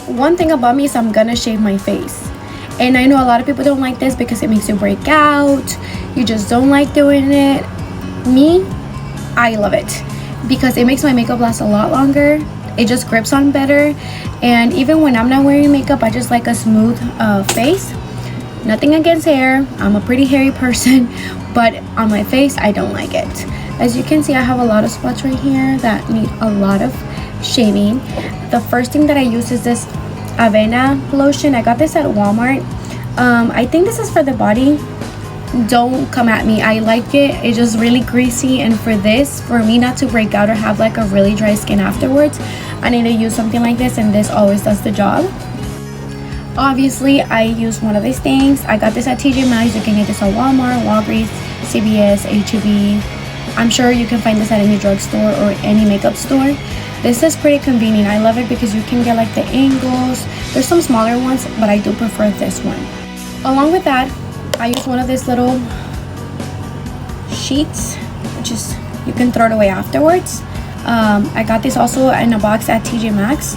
one thing about me is I'm gonna shave my face. And I know a lot of people don't like this because it makes you break out. You just don't like doing it. Me, I love it because it makes my makeup last a lot longer. It just grips on better. And even when I'm not wearing makeup, I just like a smooth face. Nothing against hair. I'm a pretty hairy person, but on my face, I don't like it. As you can see, I have a lot of spots right here that need a lot of shaving. The first thing that I use is this Avena lotion. I got this at Walmart. I think this is for the body. Don't come at me. I like it. It's just really greasy, and for me not to break out or have like a really dry skin afterwards, I need to use something like this, and this always does the job. Obviously, I use one of these things. I got this at TJ Maxx. You can get this at Walmart, Walgreens, CVS, HEB. I'm sure you can find this at any drugstore or any makeup store. This is pretty convenient. I love it because you can get like the angles. There's some smaller ones, but I do prefer this one. Along with that, I use one of these little sheets, which is, you can throw it away afterwards. I got this also in a box at TJ Maxx.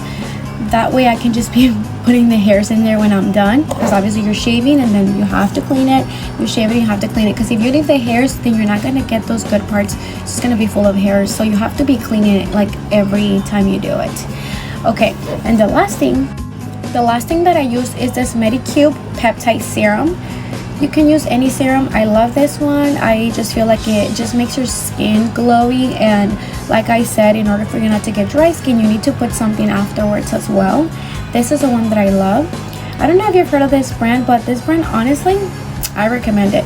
That way I can just be putting the hairs in there when I'm done, because obviously you're shaving and then you have to clean it. You shave it, you have to clean it, because if you leave the hairs, then you're not going to get those good parts. It's just going to be full of hairs, so you have to be cleaning it like every time you do it. Okay, and the last thing that I use is this Medicube peptide serum. You can use any serum. I love this one. I just feel like it just makes your skin glowy, and like I said, in order for you not to get dry skin, you need to put something afterwards as well. This is the one that I love. I don't know if you've heard of this brand, but this brand, honestly, I recommend it.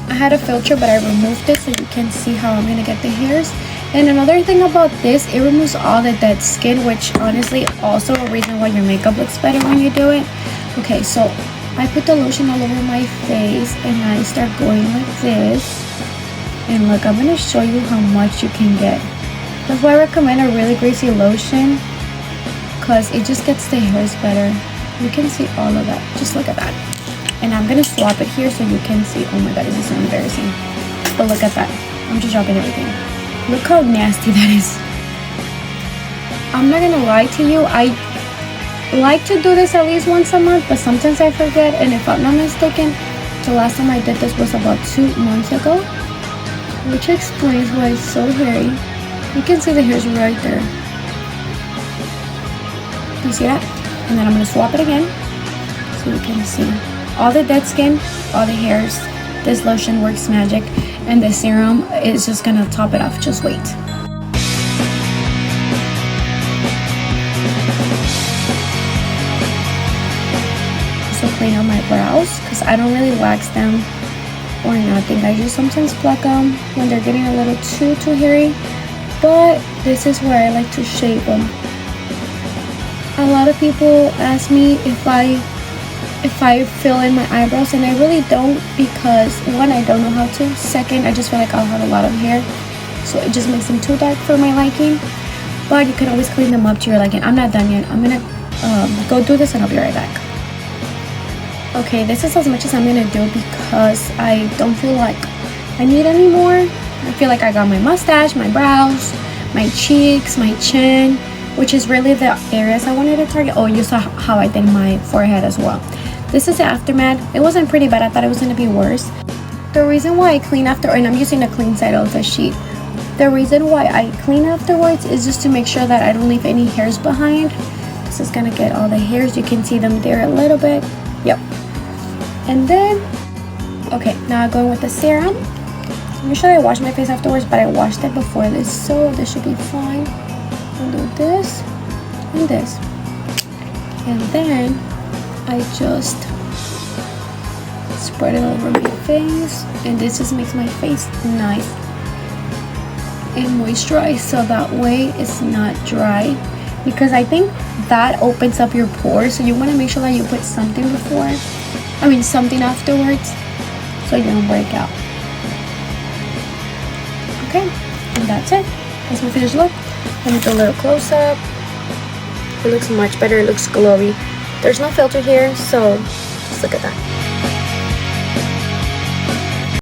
I had a filter, but I removed it so you can see how I'm gonna get the hairs. And another thing about this, it removes all the dead skin, which honestly also a reason why your makeup looks better when you do it. Okay, so I put the lotion all over my face and I start going like this. And look, I'm gonna show you how much you can get. That's why I recommend a really greasy lotion, because it just gets the hairs better. You can see all of that. Just look at that. And I'm gonna swap it here so you can see. Oh my god, this is so embarrassing. But look at that. I'm just dropping everything. Look how nasty that is. I'm not gonna lie to you, I like to do this at least once a month, but sometimes I forget. And if I'm not mistaken, the last time I did this was about 2 months ago, which explains why it's so hairy. You can see the hairs right there. You see that? And then I'm going to swap it again so you can see all the dead skin, all the hairs. This lotion works magic, and the serum is just going to top it off. Just wait. So clean out my brows, because I don't really wax them or nothing. I just sometimes pluck them when they're getting a little too hairy, but this is where I like to shave them. A lot of people ask me if I fill in my eyebrows, and I really don't, because one, I don't know how to. Second, I just feel like I'll have a lot of hair, so it just makes them too dark for my liking. But you can always clean them up to your liking. I'm not done yet. I'm gonna go do this and I'll be right back. Okay, this is as much as I'm gonna do because I don't feel like I need any more. I feel like I got my mustache, my brows, my cheeks, my chin, which is really the areas I wanted to target. Oh, you saw how I did my forehead as well. This is the aftermath. It wasn't pretty bad. I thought it was gonna be worse. The reason why I clean after, and I'm using the clean side of the sheet, the reason why I clean afterwards is just to make sure that I don't leave any hairs behind. This is gonna get all the hairs. You can see them there a little bit. Yep. And then, okay, now I'm going with the serum. Usually I wash my face afterwards, but I washed it before this, so this should be fine. I'll do this and this. And then I just spread it over my face, and this just makes my face nice and moisturized, so that way it's not dry, because I think that opens up your pores. So you want to make sure that you put something something afterwards, so you don't break out. Okay, and that's it. That's my finished look. Let me do a little close up. It looks much better. It looks glowy. There's no filter here, so just look at that.